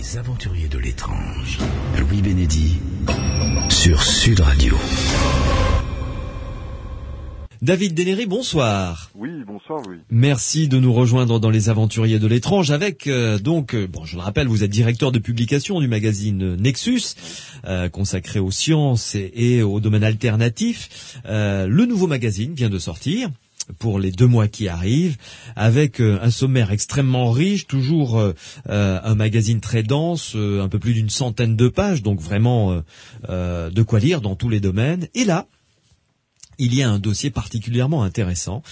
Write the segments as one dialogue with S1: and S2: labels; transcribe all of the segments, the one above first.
S1: Les aventuriers de l'étrange. Louis Bénédy sur Sud Radio.
S2: David Dennery, bonsoir.
S3: Oui, bonsoir Louis.
S2: Merci de nous rejoindre dans Les Aventuriers de l'étrange avec, je le rappelle, vous êtes directeur de publication du magazine Nexus, consacré aux sciences et au domaine alternatif. Le nouveau magazine vient de sortir pour les 2 mois qui arrivent, avec un sommaire extrêmement riche, toujours un magazine très dense, un peu plus d'une centaine de pages, donc vraiment de quoi lire dans tous les domaines. Et là, il y a un dossier particulièrement intéressant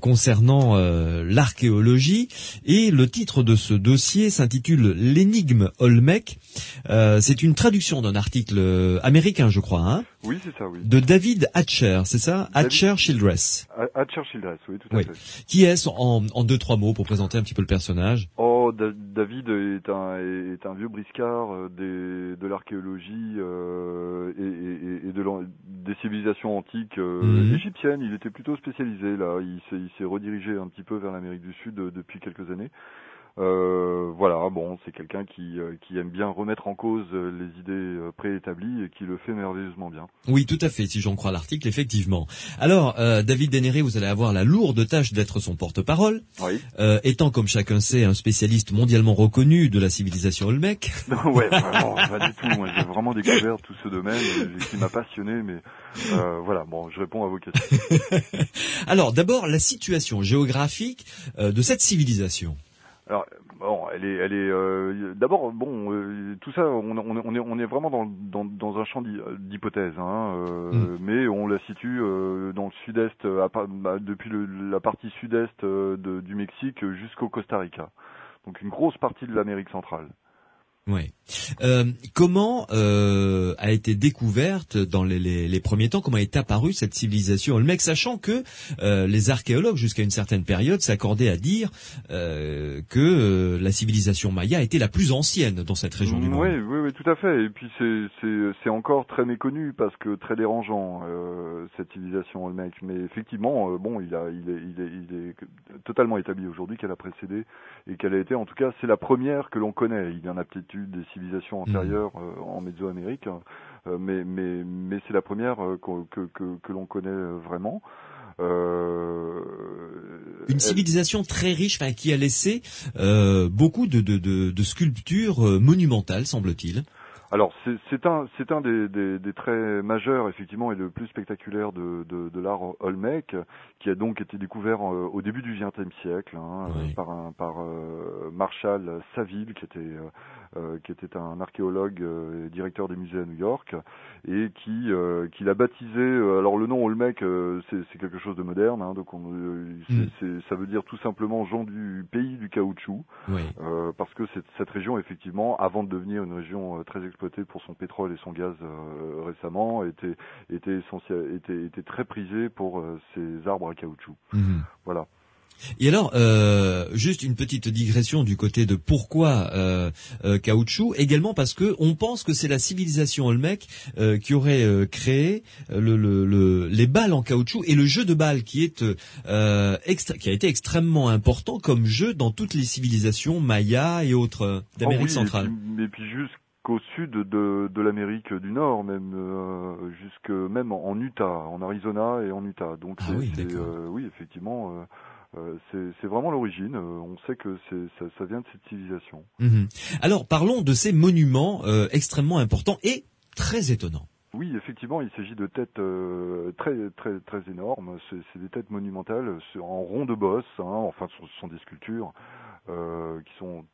S2: concernant l'archéologie, et le titre de ce dossier s'intitule « L'énigme Olmec ». C'est une traduction d'un article américain, je crois, hein,
S3: oui, c'est ça, oui.
S2: de David Hatcher, c'est ça? Hatcher Childress.
S3: Hatcher Childress, oui, tout à fait.
S2: Qui est-ce en 2-3 mots pour présenter un petit peu le personnage?
S3: David est un vieux briscard de l'archéologie et des civilisations antiques égyptiennes. Il était plutôt spécialisé là. Il s'est redirigé un petit peu vers l'Amérique du Sud depuis quelques années. C'est quelqu'un qui aime bien remettre en cause les idées préétablies et qui le fait merveilleusement bien.
S2: Oui, tout à fait, si j'en crois l'article, effectivement. Alors, David Dennery, vous allez avoir la lourde tâche d'être son porte-parole,
S3: oui.
S2: Étant, comme chacun sait, un spécialiste mondialement reconnu de la civilisation Olmec.
S3: Ouais, vraiment, pas du tout. Moi, j'ai vraiment découvert tout ce domaine qui m'a passionné, mais je réponds à vos questions.
S2: Alors, d'abord, la situation géographique de cette civilisation.
S3: Alors, elle est d'abord tout ça, on est vraiment dans un champ d'hypothèse, mais on la situe dans le sud-est, depuis la partie sud-est du Mexique jusqu'au Costa Rica, donc une grosse partie de l'Amérique centrale.
S2: Oui. Comment a été découverte dans les premiers temps, comment est apparue cette civilisation Olmec, sachant que les archéologues, jusqu'à une certaine période, s'accordaient à dire que la civilisation maya était la plus ancienne dans cette région du monde.
S3: Oui, tout à fait. Et puis c'est encore très méconnu parce que très dérangeant cette civilisation Olmec. Mais effectivement, il est totalement établi aujourd'hui qu'elle a précédé et qu'elle a été, en tout cas, c'est la première que l'on connaît. Il y en a peut-être eu des civilisations antérieures en Mésoamérique, mais c'est la première que l'on connaît vraiment.
S2: Une civilisation très riche, qui a laissé beaucoup de sculptures monumentales, semble-t-il.
S3: Alors c'est un des traits majeurs effectivement et le plus spectaculaire de l'art Olmec, qui a donc été découvert au début du XXe siècle par Marshall Saville, qui était un archéologue et directeur des musées à New York, et qui l'a baptisé. Alors le nom Olmec, c'est quelque chose de moderne, ça veut dire tout simplement gens du pays du caoutchouc, parce que cette région effectivement, avant de devenir une région très exploitée pour son pétrole et son gaz récemment, était très prisée pour ses arbres à caoutchouc. Voilà.
S2: Et alors, juste une petite digression du côté de pourquoi caoutchouc, également parce que on pense que c'est la civilisation Olmec qui aurait créé les balles en caoutchouc et le jeu de balles qui a été extrêmement important comme jeu dans toutes les civilisations mayas et autres d'Amérique centrale.
S3: Et puis jusqu'au sud de l'Amérique du Nord, même en Utah, en Arizona et en Utah. Donc oui, effectivement. C'est vraiment l'origine. On sait que ça vient de cette civilisation.
S2: Alors parlons de ces monuments extrêmement importants et très étonnants.
S3: Oui, effectivement, il s'agit de têtes très très très énormes. C'est des têtes monumentales en rond de bosse. Ce sont des sculptures qui sont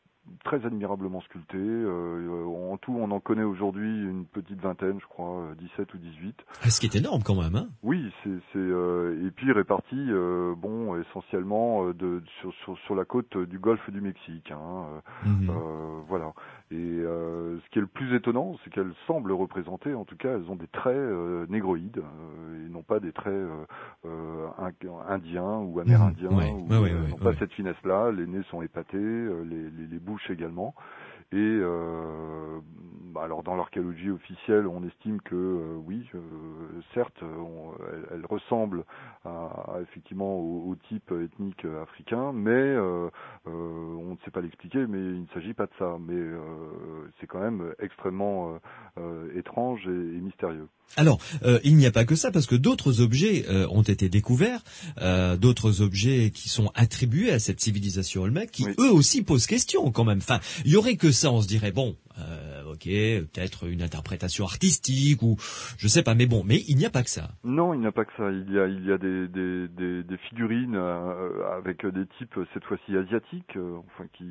S3: très admirablement sculptées. En tout, on en connaît aujourd'hui une petite vingtaine, je crois, 17 ou 18.
S2: Ce qui est énorme quand même, hein.
S3: Oui, et puis répartis, essentiellement sur la côte du golfe du Mexique. Voilà. Et ce qui est le plus étonnant, c'est qu'elles semblent représenter, en tout cas, elles ont des traits négroïdes et non pas des traits indiens ou amérindiens. N'ont pas cette finesse-là. Les nez sont épatés, les bouches également. Et alors dans l'archéologie officielle, on estime que oui, certes, elle ressemble effectivement au type ethnique africain, mais on ne sait pas l'expliquer, mais il ne s'agit pas de ça. Mais c'est quand même extrêmement étrange et mystérieux.
S2: Alors, il n'y a pas que ça, parce que d'autres objets ont été découverts, d'autres objets qui sont attribués à cette civilisation olmèque, qui eux aussi posent question quand même. Enfin, il y aurait que ça, on se dirait bon, ok, peut-être une interprétation artistique ou je sais pas, mais bon, mais il n'y a pas que ça.
S3: Non, il n'y a pas que ça. Il y a des figurines avec des types cette fois-ci asiatiques, enfin qui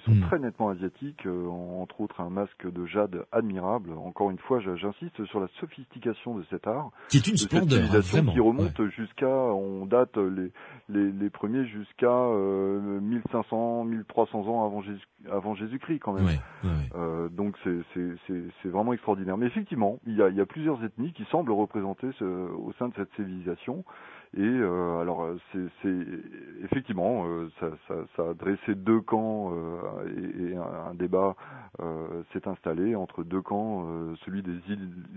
S3: sont très nettement asiatiques, entre autres un masque de jade admirable. Encore une fois, j'insiste sur la sophistication de cet art.
S2: Qui est une splendeur,
S3: hein,
S2: vraiment.
S3: Qui remonte jusqu'à, on date les premiers jusqu'à 1500, 1300 ans avant Jésus-Christ quand même. Donc c'est vraiment extraordinaire. Mais effectivement, il y a plusieurs ethnies qui semblent représenter au sein de cette civilisation. Et alors c'est effectivement ça a dressé deux camps et un débat s'est installé entre deux camps, celui des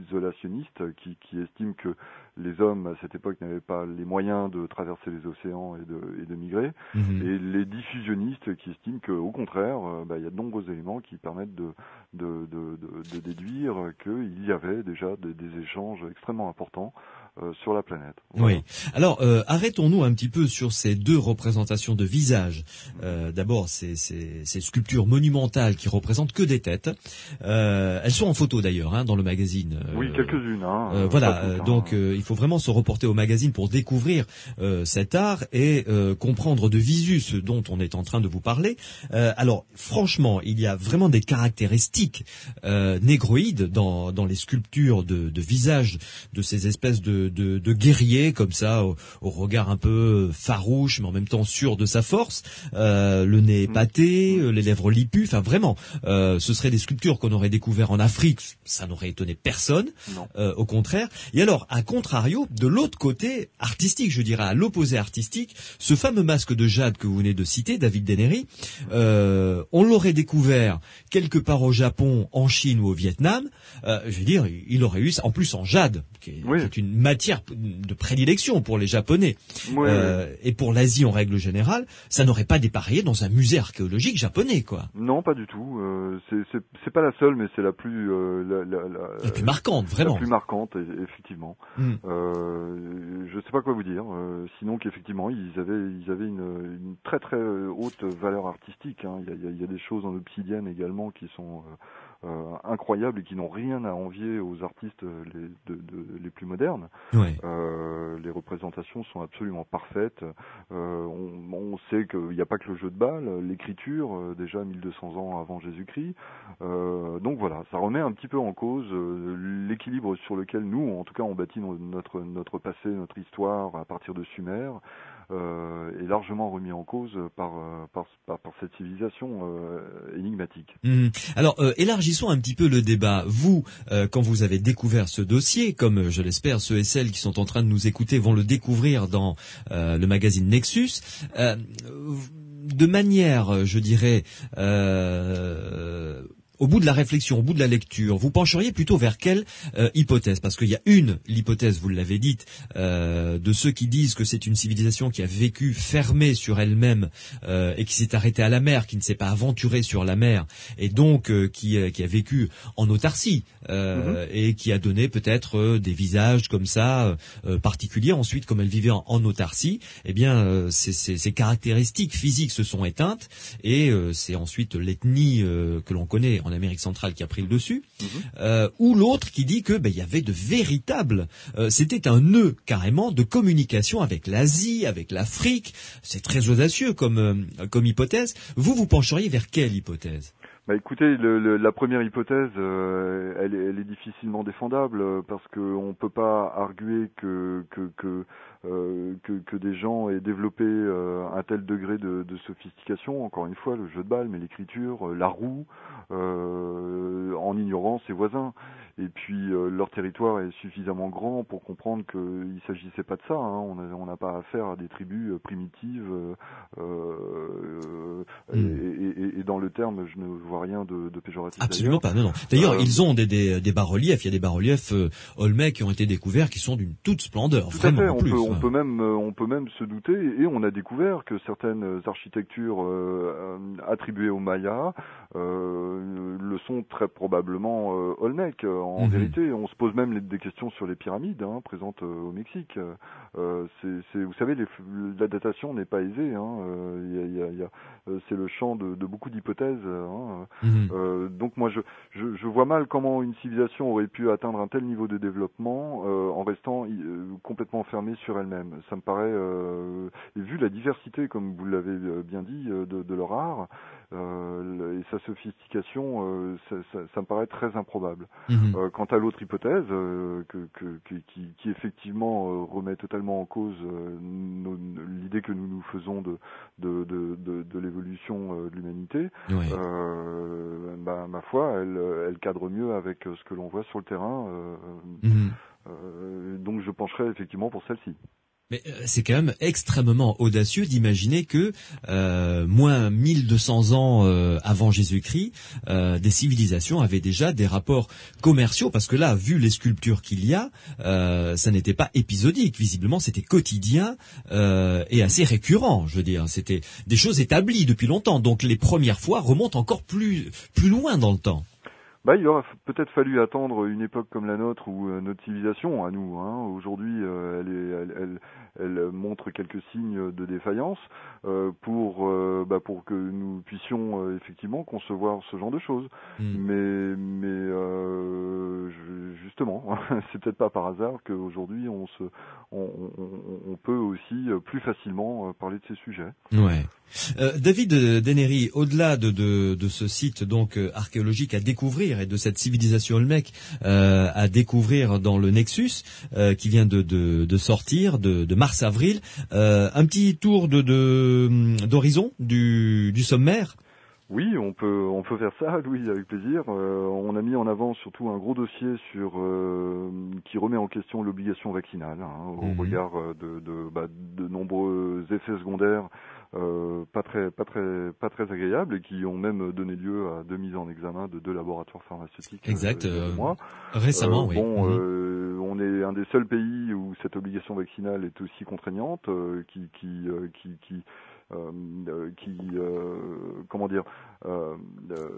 S3: isolationnistes qui estiment que les hommes à cette époque n'avaient pas les moyens de traverser les océans et de migrer, et les diffusionnistes qui estiment qu'au contraire, il y a de nombreux éléments qui permettent de déduire qu'il y avait déjà des échanges extrêmement importants sur la planète.
S2: Voilà. Oui. Alors, arrêtons-nous un petit peu sur ces deux représentations de visages. D'abord, ces sculptures monumentales qui représentent que des têtes. Elles sont en photo d'ailleurs, dans le magazine.
S3: Oui, quelques-unes.
S2: Voilà. Donc, il faut vraiment se reporter au magazine pour découvrir cet art et comprendre de visu ce dont on est en train de vous parler. Alors, franchement, il y a vraiment des caractéristiques négroïdes dans les sculptures de visages de ces espèces de guerriers comme ça, au regard un peu farouche mais en même temps sûr de sa force, le nez épaté, les lèvres lipues, enfin vraiment, ce seraient des sculptures qu'on aurait découvert en Afrique, ça n'aurait étonné personne, au contraire. Et alors, à contrario, de l'autre côté artistique, je dirais à l'opposé artistique, ce fameux masque de jade que vous venez de citer, David Denery, on l'aurait découvert quelque part au Japon, en Chine ou au Vietnam, je veux dire, il aurait eu, en plus en jade, qui est une matière de prédilection pour les Japonais, et pour l'Asie en règle générale, ça n'aurait pas dépareillé dans un musée archéologique japonais, quoi.
S3: Non, pas du tout. C'est pas la seule, mais c'est la plus
S2: la plus marquante, vraiment.
S3: La plus marquante, effectivement. Je sais pas quoi vous dire. Sinon qu'effectivement, ils avaient une très très haute valeur artistique. Il y a des choses en obsidienne également qui sont incroyables et qui n'ont rien à envier aux artistes les plus modernes. Les représentations sont absolument parfaites. On sait qu'il n'y a pas que le jeu de balle, l'écriture, déjà 1200 ans avant Jésus-Christ. Donc voilà, ça remet un petit peu en cause l'équilibre sur lequel nous, en tout cas, on bâtit notre passé, notre histoire à partir de Sumer. Est largement remis en cause par cette civilisation énigmatique.
S2: Alors, élargissons un petit peu le débat. Vous, quand vous avez découvert ce dossier, comme je l'espère, ceux et celles qui sont en train de nous écouter vont le découvrir dans le magazine Nexus, de manière, je dirais, au bout de la réflexion, au bout de la lecture, vous pencheriez plutôt vers quelle hypothèse? Parce qu'il y a l'hypothèse, vous l'avez dite, de ceux qui disent que c'est une civilisation qui a vécu fermée sur elle-même et qui s'est arrêtée à la mer, qui ne s'est pas aventurée sur la mer, et donc qui a vécu en autarcie et qui a donné peut-être des visages comme ça particuliers. Ensuite, comme elle vivait en autarcie, eh bien, ces caractéristiques physiques se sont éteintes et c'est ensuite l'ethnie que l'on connaît en Amérique centrale qui a pris le dessus, ou l'autre qui dit que il y avait de véritables, c'était un nœud carrément de communication avec l'Asie, avec l'Afrique. C'est très audacieux comme hypothèse. Vous pencheriez vers quelle hypothèse?
S3: Écoutez, la première hypothèse, elle est difficilement défendable parce que on peut pas arguer que des gens aient développé un tel degré de sophistication. Encore une fois, le jeu de balle, mais l'écriture, la roue, en ignorant ses voisins. et puis leur territoire est suffisamment grand pour comprendre qu'il s'agissait pas de ça. Hein. On n'a pas affaire à des tribus primitives et dans le terme, je ne vois rien de péjoratif.
S2: Absolument pas. Non. D'ailleurs, ils ont des bas-reliefs. Il y a des bas-reliefs Olmec qui ont été découverts, qui sont d'une toute splendeur.
S3: Tout
S2: vraiment.
S3: à fait.
S2: En plus,
S3: on peut même se douter, et on a découvert que certaines architectures attribuées aux Mayas le sont très probablement Olmec. En vérité, on se pose même des questions sur les pyramides présentes au Mexique. Vous savez, la datation n'est pas aisée. C'est le champ de beaucoup d'hypothèses. Donc moi, je vois mal comment une civilisation aurait pu atteindre un tel niveau de développement en restant complètement fermée sur elle-même. Ça me paraît, et vu la diversité, comme vous l'avez bien dit, de leur art et sa sophistication, ça me paraît très improbable. Quant à l'autre hypothèse, qui effectivement remet totalement en cause l'idée que nous nous faisons de l'évolution de l'humanité, ma foi, elle cadre mieux avec ce que l'on voit sur le terrain. Donc je pencherai effectivement pour celle-ci.
S2: Mais c'est quand même extrêmement audacieux d'imaginer que moins 1200 ans avant Jésus-Christ, des civilisations avaient déjà des rapports commerciaux, parce que là, vu les sculptures qu'il y a, ça n'était pas épisodique. Visiblement, c'était quotidien et assez récurrent. Je veux dire, c'était des choses établies depuis longtemps. Donc les premières fois remontent encore plus loin dans le temps.
S3: Il aura peut-être fallu attendre une époque comme la nôtre, où notre civilisation, à nous, aujourd'hui, elle montre quelques signes de défaillance, pour que nous puissions effectivement concevoir ce genre de choses. Mais justement, c'est peut-être pas par hasard qu'aujourd'hui on peut aussi plus facilement parler de ces sujets.
S2: Ouais. David Dennery, au-delà de ce site donc archéologique à découvrir et de cette civilisation Olmec à découvrir dans le Nexus qui vient de sortir de mars-avril, un petit tour d'horizon du sommaire.
S3: Oui, on peut faire ça, Louis, avec plaisir. On a mis en avant surtout un gros dossier qui remet en question l'obligation vaccinale, au regard de nombreux effets secondaires pas très agréables, et qui ont même donné lieu à 2 mises en examen de 2 laboratoires pharmaceutiques.
S2: Exact. Récemment, oui.
S3: On est un des seuls pays où cette obligation vaccinale est aussi contraignante,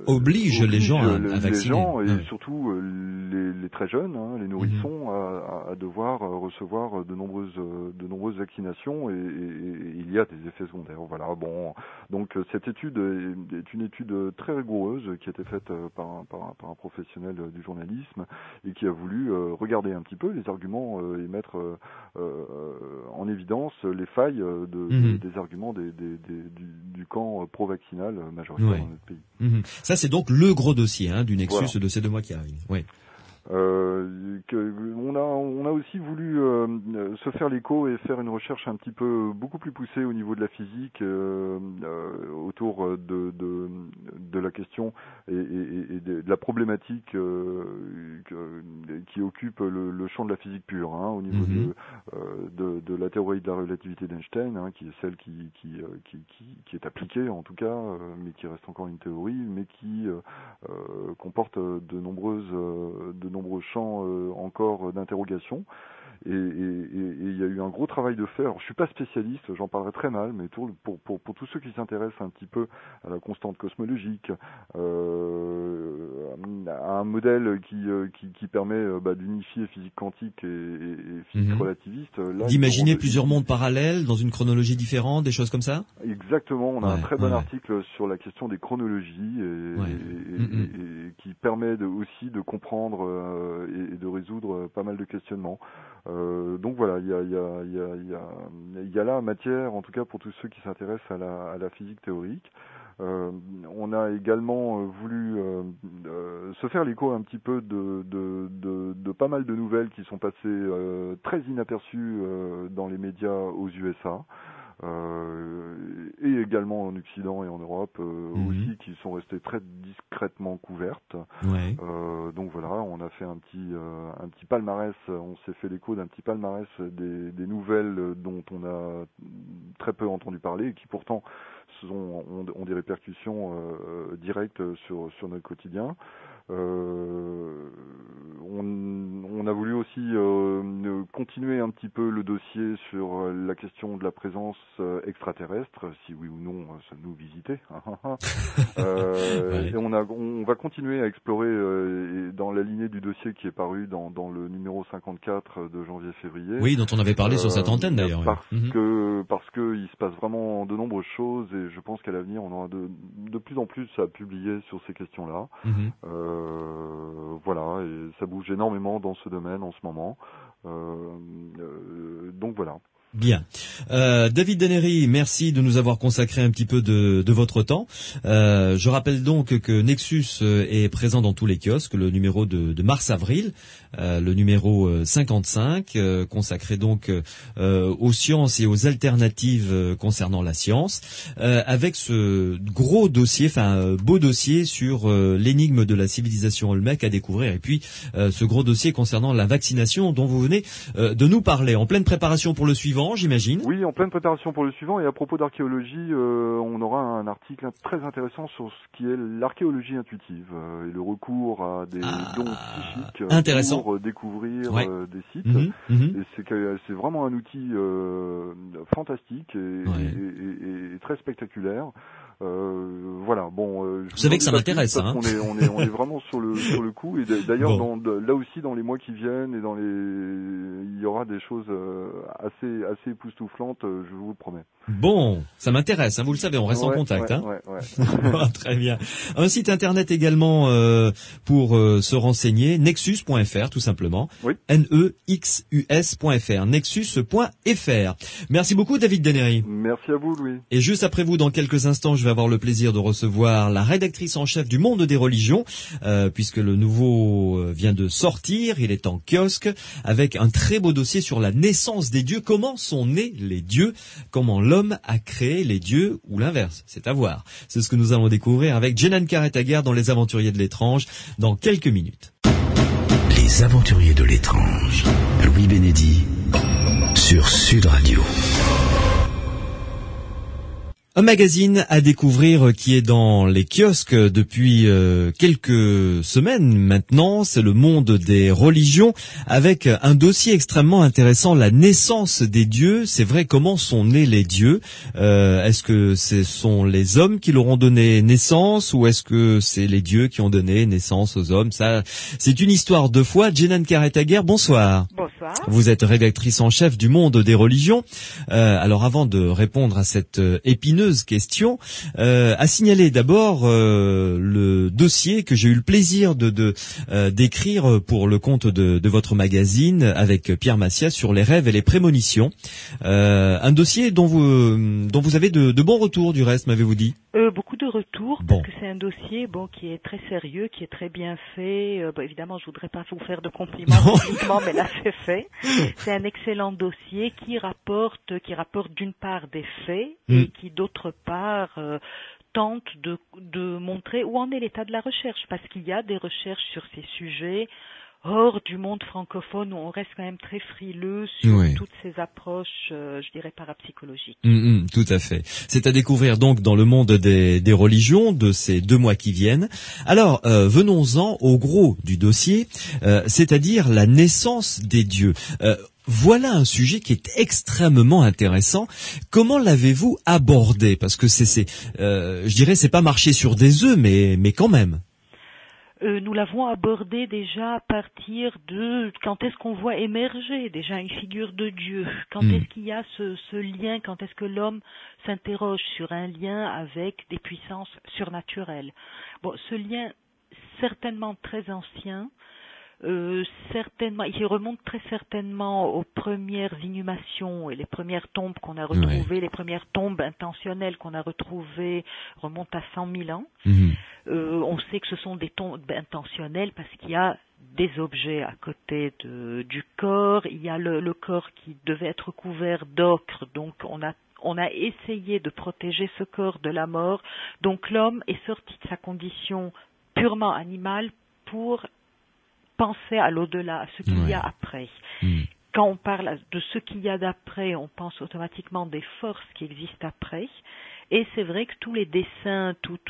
S2: oblige les gens à vacciner.
S3: Les gens, et surtout les très jeunes, les nourrissons, à devoir recevoir de nombreuses vaccinations, et il y a des effets secondaires. Voilà. Bon, donc cette étude est une étude très rigoureuse qui a été faite par un professionnel du journalisme, et qui a voulu regarder un petit peu les arguments et mettre en évidence les failles des arguments du camp pro-vaccinal majoritaire dans notre pays.
S2: Ça, c'est donc le gros dossier du Nexus de ces 2 mois qui arrivent. Oui.
S3: On a aussi voulu se faire l'écho et faire une recherche beaucoup plus poussée au niveau de la physique autour de la question et de la problématique qui occupe le champ de la physique pure, au niveau de la théorie de la relativité d'Einstein, qui est celle qui est appliquée en tout cas, mais qui reste encore une théorie, mais qui comporte de nombreux champs encore d'interrogation. Et il y a eu un gros travail de fait. Alors, je suis pas spécialiste, j'en parlerai très mal, mais pour tous ceux qui s'intéressent un petit peu à la constante cosmologique, à un modèle qui permet d'unifier physique quantique et physique relativiste.
S2: D'imaginer plusieurs mondes parallèles dans une chronologie différente, des choses comme ça.
S3: Exactement. On a un très bon article sur la question des chronologies et qui permet aussi de comprendre et de résoudre pas mal de questionnements. Donc voilà, il y a là matière, en tout cas pour tous ceux qui s'intéressent à la physique théorique. On a également voulu se faire l'écho un petit peu de pas mal de nouvelles qui sont passées très inaperçues dans les médias aux USA. et également en Occident et en Europe aussi, qui sont restées très discrètement couvertes.
S2: Ouais.
S3: Donc voilà, on a fait un petit palmarès, on s'est fait l'écho d'un petit palmarès des nouvelles dont on a très peu entendu parler et qui pourtant ont des répercussions directes sur notre quotidien. On a voulu aussi continuer un petit peu le dossier sur la question de la présence extraterrestre, si oui ou non ça nous visitait.
S2: Ouais.
S3: Et on va continuer à explorer dans la lignée du dossier qui est paru dans le numéro 54 de janvier-février.
S2: Oui, dont on avait parlé sur cette antenne d'ailleurs.
S3: Parce que il se passe vraiment de nombreuses choses et je pense qu'à l'avenir on aura de plus en plus à publier sur ces questions-là. Voilà, et ça bouge énormément dans ce domaine en ce moment. Donc voilà.
S2: Bien. David Dennery, merci de nous avoir consacré un petit peu de votre temps. Je rappelle donc que Nexus est présent dans tous les kiosques, le numéro de mars-avril, le numéro 55, consacré donc aux sciences et aux alternatives concernant la science, avec ce gros dossier, beau dossier sur l'énigme de la civilisation Olmec à découvrir, et puis ce gros dossier concernant la vaccination dont vous venez de nous parler, en pleine préparation pour le suivant, j'imagine.
S3: Oui, en pleine préparation pour le suivant. Et à propos d'archéologie, on aura un article très intéressant sur ce qui est l'archéologie intuitive et le recours à des dons psychiques pour découvrir des sites. Et c'est vraiment un outil fantastique et très spectaculaire. Voilà. Bon.
S2: Vous savez que ça m'intéresse, hein.
S3: On est vraiment sur le coup. Et d'ailleurs, là aussi, dans les mois qui viennent, il y aura des choses assez époustouflantes, je vous le promets.
S2: Bon, ça m'intéresse, hein, vous le savez, on reste en contact. Très bien. Un site internet également pour se renseigner, nexus.fr tout simplement.
S3: Oui.
S2: nexus.fr, nexus.fr. Merci beaucoup David Dennery.
S3: Merci à vous Louis.
S2: Et juste après vous, dans quelques instants, je vais avoir le plaisir de recevoir la rédactrice en chef du Monde des Religions, puisque le nouveau vient de sortir, il est en kiosque, avec un très beau dossier sur la naissance des dieux, comment sont nés les dieux, comment l'homme a créé les dieux, ou l'inverse, c'est à voir. C'est ce que nous allons découvrir avec Jenan Karetager dans Les Aventuriers de l'étrange, dans quelques minutes.
S1: Les Aventuriers de l'étrange, Louis Bénédy, sur Sud Radio.
S2: Un magazine à découvrir qui est dans les kiosques depuis quelques semaines maintenant, c'est le Monde des Religions, avec un dossier extrêmement intéressant, la naissance des dieux. C'est vrai, comment sont nés les dieux? Est-ce que ce sont les hommes qui leur ont donné naissance, ou est-ce que c'est les dieux qui ont donné naissance aux hommes? Ça, c'est une histoire de foi. Jenan Karetager, bonsoir.
S4: Bonsoir.
S2: Vous êtes rédactrice en chef du Monde des Religions. Alors avant de répondre à cette épineuse question, à signaler d'abord le dossier que j'ai eu le plaisir d'écrire pour le compte de votre magazine avec Pierre Massias sur les rêves et les prémonitions. Un dossier dont vous avez de bons retours, du reste, m'avez-vous dit?
S4: Beaucoup de retours, parce que c'est un dossier qui est très sérieux, qui est très bien fait. Évidemment, je voudrais pas vous faire de compliments publiquement, mais là c'est fait. C'est un excellent dossier qui rapporte d'une part des faits et qui d'autre part tente de montrer où en est l'état de la recherche, parce qu'il y a des recherches sur ces sujets hors du monde francophone où on reste quand même très frileux sur toutes ces approches, je dirais, parapsychologiques.
S2: Tout à fait. C'est à découvrir donc dans le Monde des religions de ces 2 mois qui viennent. Alors, venons-en au gros du dossier, c'est-à-dire la naissance des dieux. Voilà un sujet qui est extrêmement intéressant. Comment l'avez-vous abordé? Parce que je dirais, c'est pas marcher sur des œufs, mais quand même.
S4: Nous l'avons abordé déjà à partir de quand est-ce qu'on voit émerger déjà une figure de Dieu, quand est-ce qu'il y a ce lien, quand est-ce que l'homme s'interroge sur un lien avec des puissances surnaturelles. Bon, ce lien certainement très ancien, il remonte très certainement aux premières inhumations et les premières tombes qu'on a retrouvées, les premières tombes intentionnelles qu'on a retrouvées remontent à 100 000 ans. On sait que ce sont des tombes intentionnelles parce qu'il y a des objets à côté du corps, il y a le corps qui devait être couvert d'ocre, donc On a essayé de protéger ce corps de la mort. Donc l'homme est sorti de sa condition purement animale pour penser à l'au-delà, à ce qu'il y a après. Quand on parle de ce qu'il y a d'après, on pense automatiquement des forces qui existent après. Et c'est vrai que tous les dessins, toutes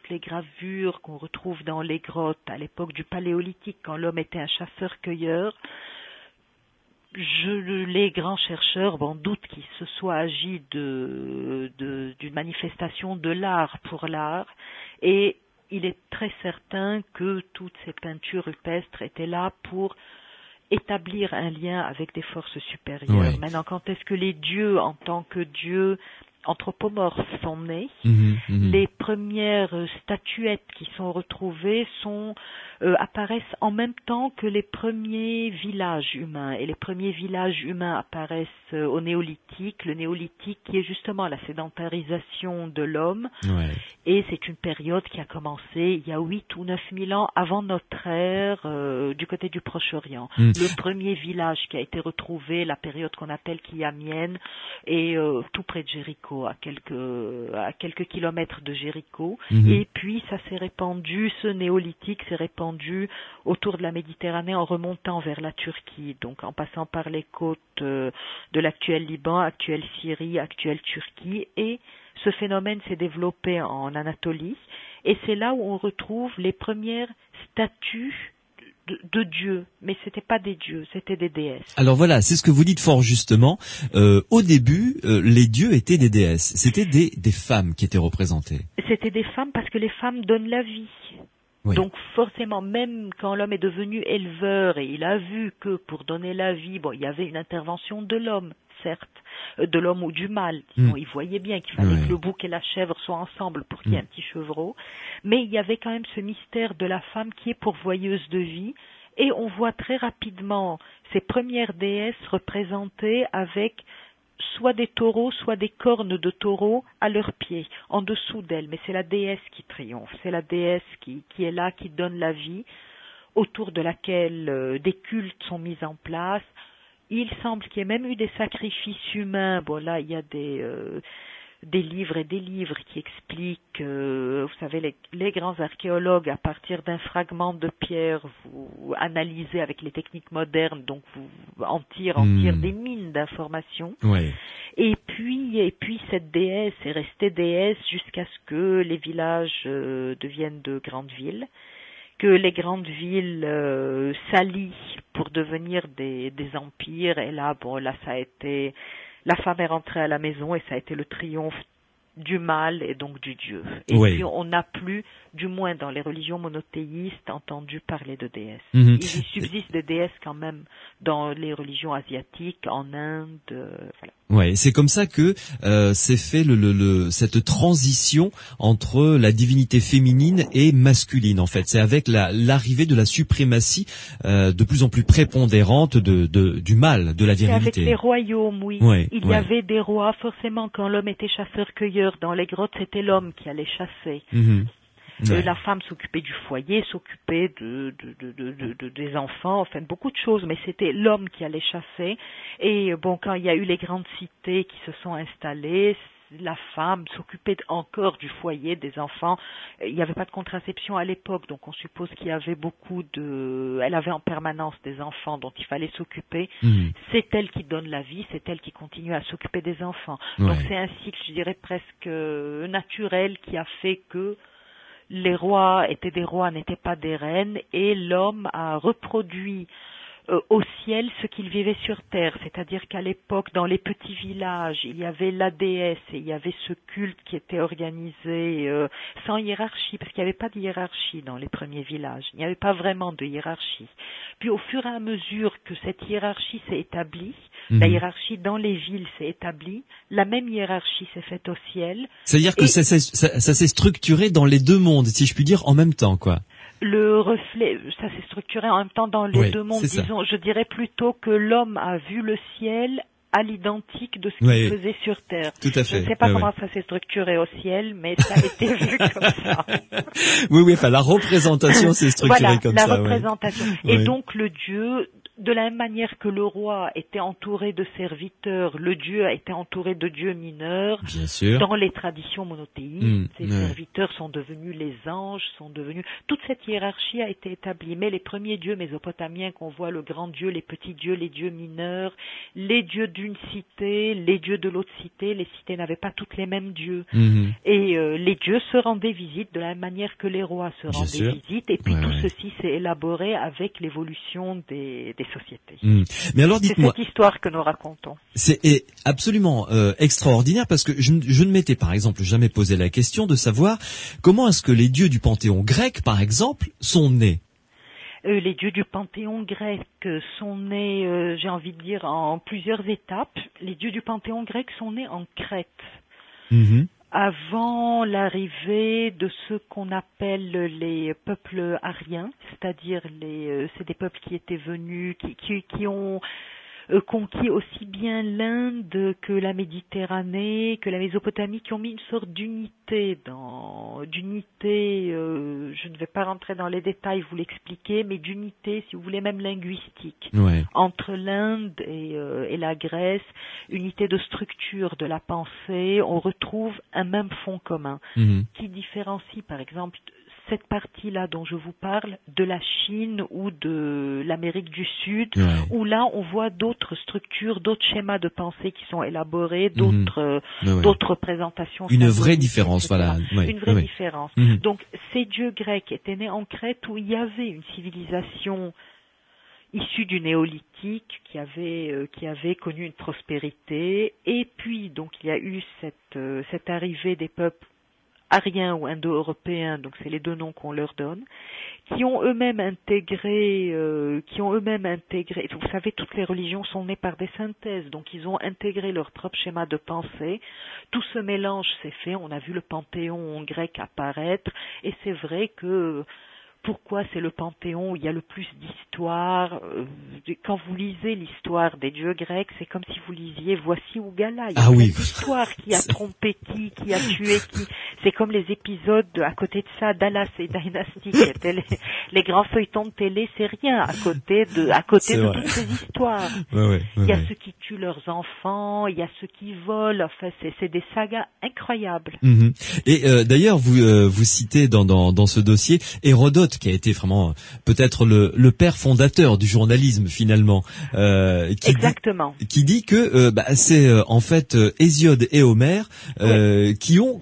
S4: les gravures qu'on retrouve dans les grottes à l'époque du Paléolithique, quand l'homme était un chasseur-cueilleur, les grands chercheurs doutent qu'il se soit agi d'une manifestation de l'art pour l'art. Et il est très certain que toutes ces peintures rupestres étaient là pour établir un lien avec des forces supérieures. Oui. Maintenant, quand est-ce que les dieux, en tant que dieux anthropomorphes, sont nés? Les premières statuettes qui sont retrouvées apparaissent en même temps que les premiers villages humains. Et les premiers villages humains apparaissent au néolithique. Le néolithique qui est justement la sédentarisation de l'homme. Ouais. Et c'est une période qui a commencé il y a 8 ou 9 000 ans avant notre ère du côté du Proche-Orient. Le premier village qui a été retrouvé, la période qu'on appelle Kyamienne, est tout près de Jéricho, à quelques kilomètres de Jéricho. Et puis ça s'est répandu, ce néolithique s'est répandu autour de la Méditerranée en remontant vers la Turquie, donc en passant par les côtes de l'actuel Liban, actuelle Syrie, actuelle Turquie, et ce phénomène s'est développé en Anatolie, et c'est là où on retrouve les premières statues de dieux, mais c'était pas des dieux, c'était des déesses.
S2: Alors voilà, c'est ce que vous dites fort justement. Au début, les dieux étaient des déesses. C'était des femmes qui étaient représentées.
S4: C'était des femmes parce que les femmes donnent la vie. Oui. Donc forcément, même quand l'homme est devenu éleveur et il a vu que pour donner la vie, il y avait une intervention de l'homme, certes, de l'homme ou du mâle. Il voyait bien qu'il fallait que le bouc et la chèvre soient ensemble pour qu'il y ait un petit chevreau. Mais il y avait quand même ce mystère de la femme qui est pourvoyeuse de vie. Et on voit très rapidement ces premières déesses représentées avec soit des taureaux, soit des cornes de taureaux à leurs pieds, en dessous d'elles. Mais c'est la déesse qui triomphe, c'est la déesse qui est là, qui donne la vie, autour de laquelle des cultes sont mis en place. Il semble qu'il y ait même eu des sacrifices humains. Bon, là, il y a des livres et des livres qui expliquent, vous savez, les grands archéologues, à partir d'un fragment de pierre, vous analysez avec les techniques modernes, donc vous en tirez des mines d'informations. Ouais. Et puis cette déesse est restée déesse jusqu'à ce que les villages deviennent de grandes villes, que les grandes villes s'allient pour devenir des empires, et là, ça a été... La femme est rentrée à la maison et ça a été le triomphe du mal et donc du Dieu. Et puis on n'a plus, du moins dans les religions monothéistes, entendu parler de déesses. Il subsiste des déesses quand même dans les religions asiatiques, en Inde, voilà.
S2: Ouais, c'est comme ça que s'est fait cette transition entre la divinité féminine et masculine en fait. C'est avec l'arrivée de la suprématie de plus en plus prépondérante du mal, de la virilité.
S4: C'est avec les royaumes, oui. Ouais, il y avait des rois, forcément quand l'homme était chasseur-cueilleur dans les grottes, c'était l'homme qui allait chasser. La femme s'occupait du foyer, s'occupait des enfants, enfin beaucoup de choses, mais c'était l'homme qui allait chasser. Et quand il y a eu les grandes cités qui se sont installées, la femme s'occupait encore du foyer, des enfants. Il n'y avait pas de contraception à l'époque, donc on suppose qu'il y avait elle avait en permanence des enfants dont il fallait s'occuper. C'est elle qui donne la vie, c'est elle qui continue à s'occuper des enfants. Donc c'est un cycle, je dirais, presque naturel qui a fait que les rois étaient des rois, n'étaient pas des reines, et l'homme a reproduit au ciel ce qu'il vivait sur terre. C'est-à-dire qu'à l'époque, dans les petits villages, il y avait la déesse et il y avait ce culte qui était organisé sans hiérarchie, parce qu'il n'y avait pas de hiérarchie dans les premiers villages. Il n'y avait pas vraiment de hiérarchie. Puis au fur et à mesure que cette hiérarchie s'est établie, la hiérarchie dans les villes s'est établie, la même hiérarchie s'est faite au ciel.
S2: C'est-à-dire que ça s'est structuré dans les deux mondes, si je puis dire, en même temps, quoi.
S4: Le reflet, ça s'est structuré en même temps dans les deux mondes, disons. Je dirais plutôt que l'homme a vu le ciel à l'identique de ce qu'il faisait sur Terre.
S2: Tout à fait.
S4: Je ne sais pas comment ça s'est structuré au ciel, mais ça a été vu comme ça.
S2: Enfin, la représentation s'est structurée comme ça.
S4: Voilà, la représentation. Et donc, le Dieu, De la même manière que le roi était entouré de serviteurs, le dieu a été entouré de dieux mineurs.
S2: Bien sûr.
S4: Dans les traditions monothéistes, ces serviteurs sont devenus les anges, toute cette hiérarchie a été établie. Mais les premiers dieux mésopotamiens qu'on voit, le grand dieu, les petits dieux, les dieux mineurs, les dieux d'une cité, les dieux de l'autre cité, les cités n'avaient pas toutes les mêmes dieux. Et les dieux se rendaient visite de la même manière que les rois se rendaient visite. Et puis ceci s'est élaboré avec l'évolution des sociétés.
S2: Mais alors dites-moi,
S4: c'est cette histoire que nous racontons.
S2: C'est absolument extraordinaire parce que je ne m'étais par exemple jamais posé la question de savoir comment est-ce que les dieux du panthéon grec par exemple sont nés.
S4: Les dieux du panthéon grec sont nés, j'ai envie de dire, en plusieurs étapes. Les dieux du panthéon grec sont nés en Crète. Avant l'arrivée de ce qu'on appelle les peuples ariens, c'est-à-dire c'est des peuples qui étaient venus, qui ont conquis aussi bien l'Inde que la Méditerranée, que la Mésopotamie, qui ont mis une sorte d'unité je ne vais pas rentrer dans les détails, vous l'expliquer, mais d'unité, si vous voulez, même linguistique, entre l'Inde et la Grèce, unité de structure de la pensée. On retrouve un même fond commun qui différencie, par exemple, cette partie-là dont je vous parle de la Chine ou de l'Amérique du Sud, où là on voit d'autres structures, d'autres schémas de pensée qui sont élaborés, d'autres représentations.
S2: Une vraie différence, voilà.
S4: Une vraie différence. Donc ces dieux grecs étaient nés en Crète où il y avait une civilisation issue du néolithique qui avait connu une prospérité, et puis donc il y a eu cette arrivée des peuples ariens ou indo-européens, donc c'est les deux noms qu'on leur donne, qui ont eux-mêmes intégré, vous savez, toutes les religions sont nées par des synthèses, donc ils ont intégré leur propre schéma de pensée. Tout ce mélange s'est fait, on a vu le panthéon grec apparaître, et c'est vrai que pourquoi c'est le panthéon où il y a le plus d'histoire. Quand vous lisez l'histoire des dieux grecs, c'est comme si vous lisiez Voici ou Gala. Il y a une histoire qui a trompé qui a tué qui. C'est comme les épisodes à côté de ça, Dallas et Dynasty, qui étaient les grands feuilletons de télé, c'est rien à côté de toutes ces histoires. Il y a ceux qui tuent leurs enfants, il y a ceux qui volent. Enfin, c'est des sagas incroyables.
S2: Et d'ailleurs, vous citez dans ce dossier Hérodote, qui a été vraiment peut-être le père fondateur du journalisme finalement, qui dit que c'est en fait Hésiode et Homère qui ont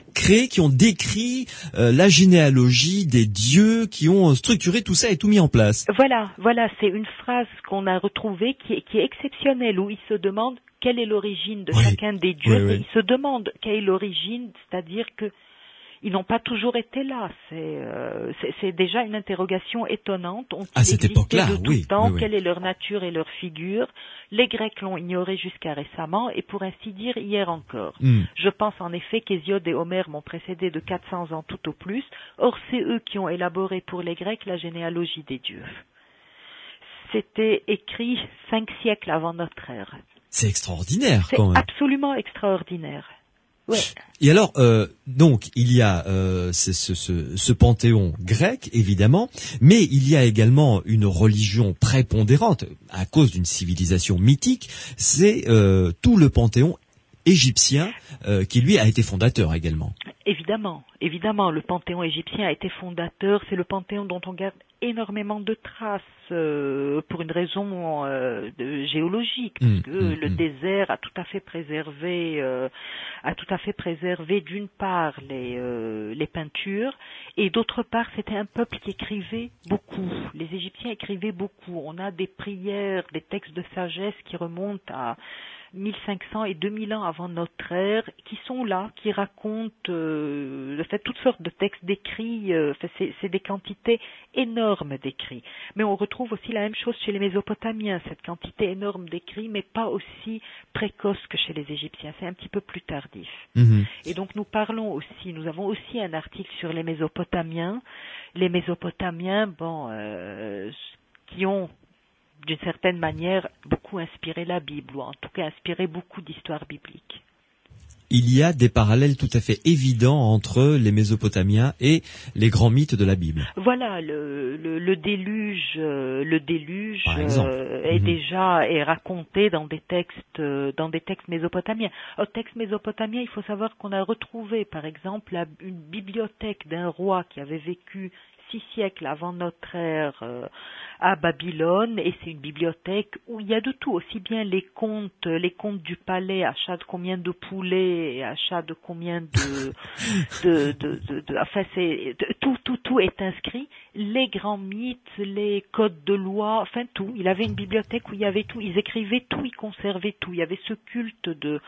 S2: décrit la généalogie des dieux, qui ont structuré tout ça et tout mis en place.
S4: Voilà, c'est une phrase qu'on a retrouvée qui est exceptionnelle, où il se demande quelle est l'origine de chacun des dieux, et il se demande quelle est l'origine, c'est-à-dire que ils n'ont pas toujours été là. C'est déjà une interrogation étonnante.
S2: À cette époque-là,
S4: de tout temps, quelle est leur nature et leur figure. Les Grecs l'ont ignoré jusqu'à récemment, et pour ainsi dire, hier encore. Je pense en effet qu'Hésiode et Homère m'ont précédé de 400 ans tout au plus. Or, c'est eux qui ont élaboré pour les Grecs la généalogie des dieux. C'était écrit 5 siècles avant notre ère.
S2: C'est extraordinaire, quand même.
S4: C'est absolument extraordinaire.
S2: Et alors, donc, il y a ce panthéon grec, évidemment, mais il y a également une religion prépondérante à cause d'une civilisation mythique, c'est tout le panthéon égyptien qui, lui, a été fondateur également.
S4: Évidemment, le panthéon égyptien a été fondateur, c'est le panthéon dont on garde énormément de traces pour une raison géologique, parce que le désert a tout à fait préservé d'une part les peintures, et d'autre part c'était un peuple qui écrivait beaucoup. Les Égyptiens écrivaient beaucoup. On a des prières, des textes de sagesse qui remontent à 1500 et 2000 ans avant notre ère, qui sont là, qui racontent toutes sortes de textes d'écrits. C'est des quantités énormes d'écrits. Mais on retrouve aussi la même chose chez les Mésopotamiens, cette quantité énorme d'écrits, mais pas aussi précoce que chez les Égyptiens. C'est un petit peu plus tardif. Et donc nous avons aussi un article sur les Mésopotamiens. Les Mésopotamiens, qui ont d'une certaine manière beaucoup inspiré la Bible, ou en tout cas inspiré beaucoup d'histoires bibliques.
S2: il y a des parallèles tout à fait évidents entre les Mésopotamiens et les grands mythes de la Bible.
S4: Voilà, le déluge,
S2: par exemple,
S4: est raconté dans des textes mésopotamiens. Au texte mésopotamien, il faut savoir qu'on a retrouvé, par exemple, une bibliothèque d'un roi qui avait vécu 6 siècles avant notre ère à Babylone, et c'est une bibliothèque où il y a de tout, aussi bien les contes du palais, achat de combien de poulets, et achat de combien enfin c'est tout est inscrit, les grands mythes, les codes de loi, enfin tout. Il avait une bibliothèque où il y avait tout, ils écrivaient tout, ils conservaient tout. Il y avait ce culte de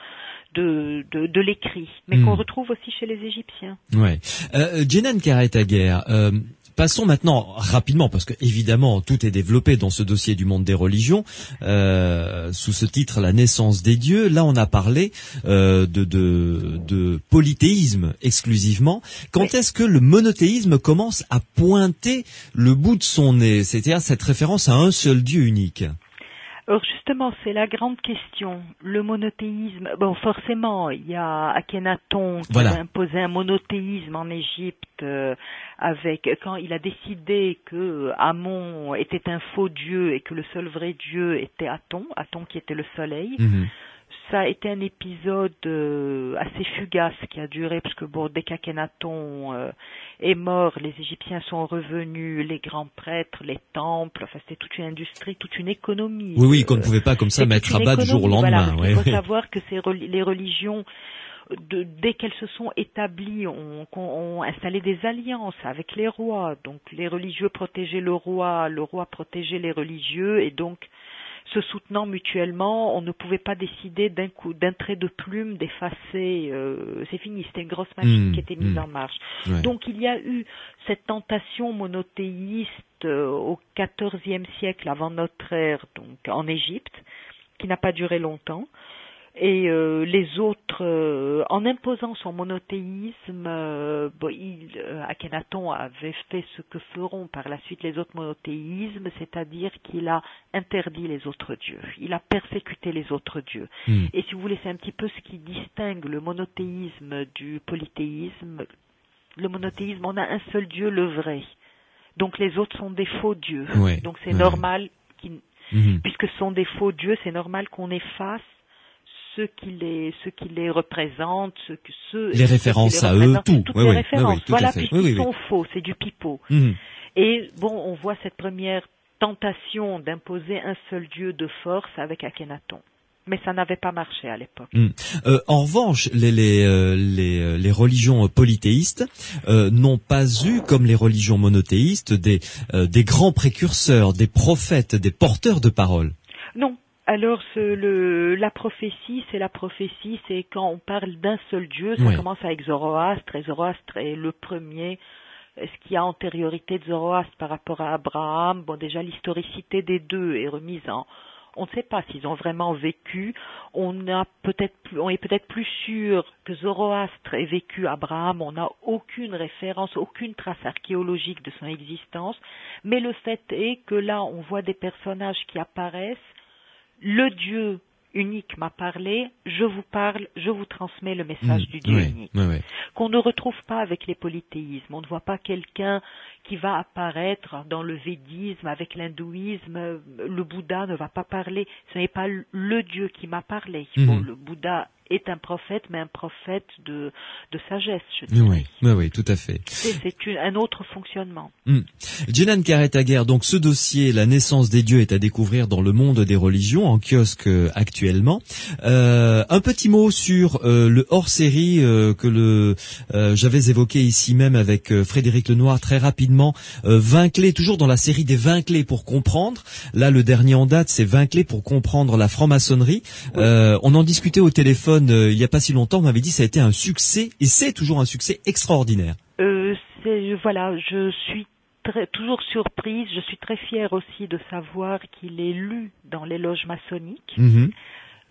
S4: l'écrit, mais qu'on retrouve aussi chez les Égyptiens.
S2: Ouais. Jenan Karet-Haguer, passons maintenant rapidement, parce que évidemment tout est développé dans ce dossier du monde des religions, sous ce titre La naissance des dieux. Là on a parlé de polythéisme exclusivement. Quand est-ce que le monothéisme commence à pointer le bout de son nez, c'est-à-dire cette référence à un seul Dieu unique?
S4: Alors justement, c'est la grande question. Le monothéisme, bon, forcément, il y a Akhenaton qui a imposé un monothéisme en Égypte quand il a décidé que Amon était un faux dieu et que le seul vrai dieu était Aton qui était le soleil. Mm-hmm. Ça a été un épisode assez fugace qui a duré, parce que bon, dès qu'Akhenaton est mort, les Égyptiens sont revenus, les grands prêtres, les temples, enfin c'était toute une industrie, toute une économie.
S2: Oui, qu'on ne pouvait pas comme ça mettre à bas du jour au lendemain.
S4: Voilà, il faut savoir que les religions, dès qu'elles se sont établies, ont installé des alliances avec les rois. Donc les religieux protégeaient le roi protégeait les religieux, et donc se soutenant mutuellement, on ne pouvait pas décider d'un trait de plume d'effacer. C'est fini, c'était une grosse machine qui était mise en marche. Ouais. Donc il y a eu cette tentation monothéiste au XIVe siècle avant notre ère, donc en Égypte, qui n'a pas duré longtemps. Et les autres, en imposant son monothéisme, Akhenaton avait fait ce que feront par la suite les autres monothéismes, c'est-à-dire qu'il a interdit les autres dieux, il a persécuté les autres dieux. Et si vous voulez, c'est un petit peu ce qui distingue le monothéisme du polythéisme. Le monothéisme, on a un seul Dieu, le vrai. Donc les autres sont des faux dieux. Ouais, donc c'est normal, puisque ce sont des faux dieux, c'est normal qu'on efface ceux qui les représentent,
S2: les références à eux,
S4: toutes les références. Voilà, puisqu'ils sont faux, c'est du pipeau. Et bon, on voit cette première tentation d'imposer un seul dieu de force avec Akhenaton. Mais ça n'avait pas marché à l'époque.
S2: En revanche, les religions polythéistes n'ont pas eu, comme les religions monothéistes, des grands précurseurs, des prophètes, des porteurs de parole.
S4: Non. Alors, la prophétie, c'est quand on parle d'un seul Dieu, ça commence avec Zoroastre, et Zoroastre est le premier. Ce qui a antériorité de Zoroastre par rapport à Abraham, bon, déjà l'historicité des deux est remise on ne sait pas s'ils ont vraiment vécu. On est peut-être plus sûr que Zoroastre ait vécu Abraham. On n'a aucune référence, aucune trace archéologique de son existence. Mais le fait est que là, on voit des personnages qui apparaissent. Le Dieu unique m'a parlé, je vous parle, je vous transmets le message du Dieu unique. Qu'on ne retrouve pas avec les polythéismes. On ne voit pas quelqu'un qui va apparaître dans le védisme, avec l'hindouisme. Le Bouddha ne va pas parler. Ce n'est pas le Dieu qui m'a parlé. Bon, le Bouddha est un prophète, mais un prophète de sagesse, je dirais.
S2: Oui, tout à fait.
S4: C'est un autre fonctionnement.
S2: Jenan Karet-Haguer, donc ce dossier, La naissance des dieux, est à découvrir dans le monde des religions, en kiosque actuellement. Un petit mot sur le hors-série que j'avais évoqué ici même avec Frédéric Lenoir très rapidement. 20 clés, toujours dans la série des 20 clés pour comprendre. Là, le dernier en date, c'est 20 clés pour comprendre la franc-maçonnerie. On en discutait au téléphone il n'y a pas si longtemps, on m'avait dit que ça a été un succès, et c'est toujours un succès extraordinaire.
S4: Je suis toujours surprise, je suis très fière aussi de savoir qu'il est lu dans les loges maçonniques.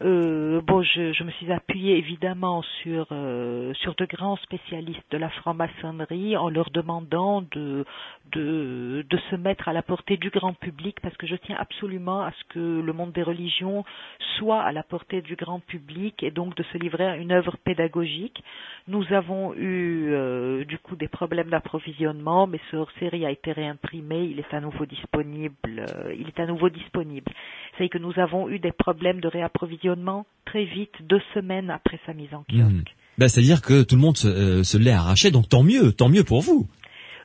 S4: Je me suis appuyée évidemment sur de grands spécialistes de la franc-maçonnerie en leur demandant de de se mettre à la portée du grand public, parce que je tiens absolument à ce que le monde des religions soit à la portée du grand public et donc de se livrer à une œuvre pédagogique. Nous avons eu du coup des problèmes d'approvisionnement, mais ce hors-série a été réimprimé, il est à nouveau disponible. C'est que nous avons eu des problèmes de réapprovisionnement très vite, 2 semaines après sa mise en kiosque.
S2: C'est-à-dire que tout le monde se l'est arraché, donc tant mieux pour vous.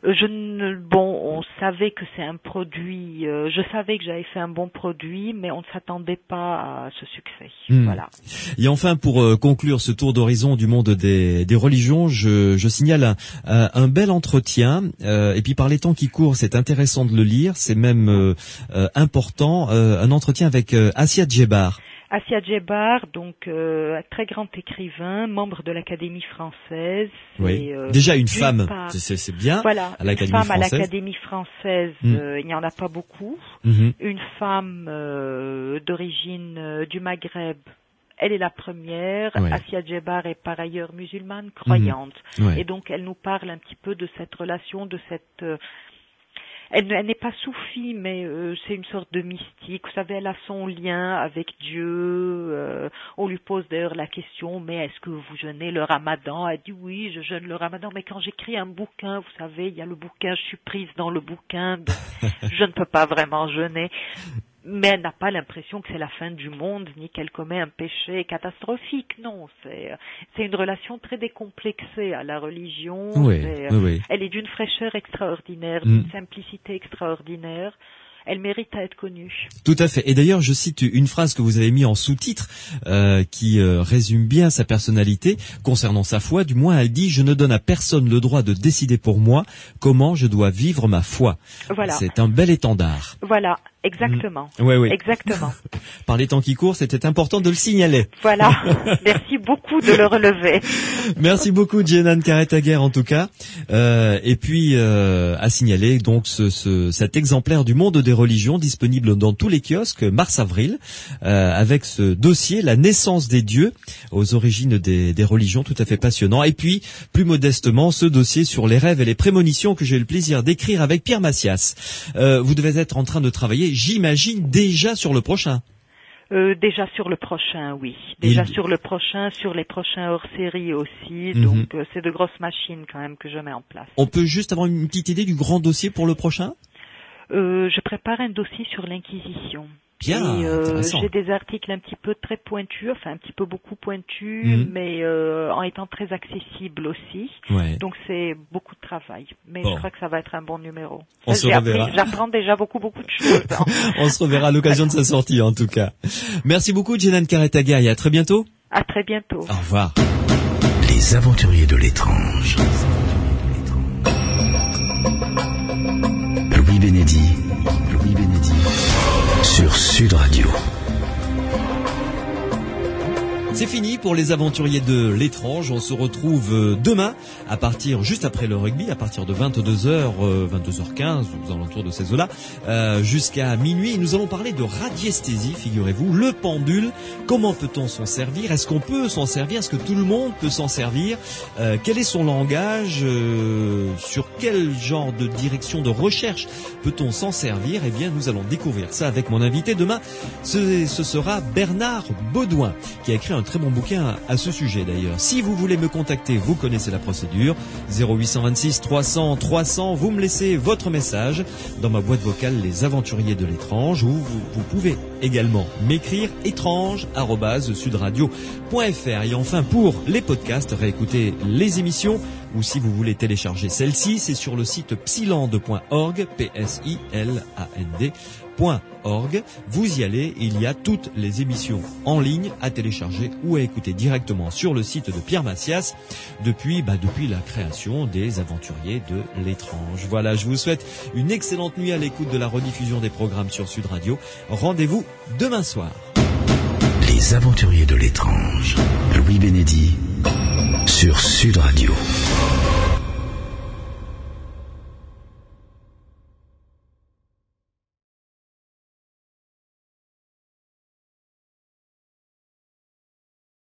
S4: On savait que c'est un produit, je savais que j'avais fait un bon produit, mais on ne s'attendait pas à ce succès. Voilà.
S2: Et enfin, pour conclure ce tour d'horizon du monde des religions, je signale un bel entretien, et puis par les temps qui courent, c'est intéressant de le lire, c'est même important, un entretien avec Assia Djebar.
S4: Assia Djebar, donc un très grand écrivain, membre de l'Académie française.
S2: Oui. Déjà une femme, c'est bien.
S4: Voilà,
S2: à l'Académie
S4: une femme
S2: française.
S4: à l'Académie française, il n'y en a pas beaucoup. Une femme d'origine du Maghreb, elle est la première. Assia Djebar est par ailleurs musulmane, croyante. Et donc elle nous parle un petit peu de cette relation, de cette... Elle n'est pas soufie, mais c'est une sorte de mystique. Vous savez, elle a son lien avec Dieu. On lui pose d'ailleurs la question, mais est-ce que vous jeûnez le ramadan? Elle dit oui, je jeûne le ramadan, mais quand j'écris un bouquin, vous savez, il y a le bouquin, je suis prise dans le bouquin, donc je ne peux pas vraiment jeûner. Mais elle n'a pas l'impression que c'est la fin du monde, ni qu'elle commet un péché catastrophique. Non, c'est une relation très décomplexée à la religion. Elle est d'une fraîcheur extraordinaire, d'une simplicité extraordinaire. Elle mérite à être connue.
S2: Tout à fait. Et d'ailleurs, je cite une phrase que vous avez mis en sous-titre qui résume bien sa personnalité concernant sa foi. Du moins, elle dit « Je ne donne à personne le droit de décider pour moi comment je dois vivre ma foi ».
S4: Voilà.
S2: C'est un bel étendard.
S4: Voilà. Exactement.
S2: Oui.
S4: Exactement.
S2: Par les temps qui courent, c'était important de le signaler.
S4: Voilà. Merci beaucoup de le relever.
S2: Merci beaucoup, Djenan Karretaguer, en tout cas. Et puis, à signaler, donc, cet exemplaire du monde des religions disponible dans tous les kiosques, mars-avril, avec ce dossier, la naissance des dieux, aux origines des religions, tout à fait passionnant. Et puis, plus modestement, ce dossier sur les rêves et les prémonitions que j'ai eu le plaisir d'écrire avec Pierre Massias. Vous devez être en train de travailler, j'imagine, déjà sur le prochain.
S4: Déjà sur le prochain, oui. Déjà sur le prochain, sur les prochains hors-série aussi. Donc, c'est de grosses machines quand même que je mets en place.
S2: On peut juste avoir une petite idée du grand dossier pour le prochain ?
S4: Je prépare un dossier sur l'Inquisition.
S2: Bien,
S4: j'ai des articles un petit peu très pointus, enfin un petit peu beaucoup pointus, mais en étant très accessibles aussi. Donc c'est beaucoup de travail. Mais je crois que ça va être un bon numéro. J'apprends déjà beaucoup de choses.
S2: On se reverra à l'occasion de sa sortie en tout cas. Merci beaucoup Djenan Karretaguer et à très bientôt.
S4: À très bientôt.
S2: Au revoir.
S1: Les aventuriers de l'étrange. Louis Bénédy sur Sud Radio.
S2: C'est fini pour les aventuriers de l'étrange. On se retrouve demain à partir, juste après le rugby, à partir de 22h, 22h15, aux alentours de ces eaux-là, jusqu'à minuit. Nous allons parler de radiesthésie, figurez-vous, le pendule. Comment peut-on s'en servir? Est-ce qu'on peut s'en servir? Est-ce que tout le monde peut s'en servir? Quel est son langage? Sur quel genre de direction de recherche peut-on s'en servir? Eh bien, nous allons découvrir ça avec mon invité demain. Ce sera Bernard Baudouin, qui a écrit un très bon bouquin à ce sujet d'ailleurs. Si vous voulez me contacter, vous connaissez la procédure. 0826 300 300, vous me laissez votre message dans ma boîte vocale Les Aventuriers de l'étrange, ou vous pouvez également m'écrire étrange@sudradio.fr. Et enfin, pour les podcasts, réécoutez les émissions, ou si vous voulez télécharger celle-ci, c'est sur le site psiland.org, psiland.org. Vous y allez, il y a toutes les émissions en ligne à télécharger ou à écouter directement sur le site de Pierre Massias depuis la création des Aventuriers de l'étrange. Voilà, je vous souhaite une excellente nuit à l'écoute de la rediffusion des programmes sur Sud Radio. Rendez-vous demain soir.
S1: Les Aventuriers de l'étrange. Louis Bénédy sur Sud Radio.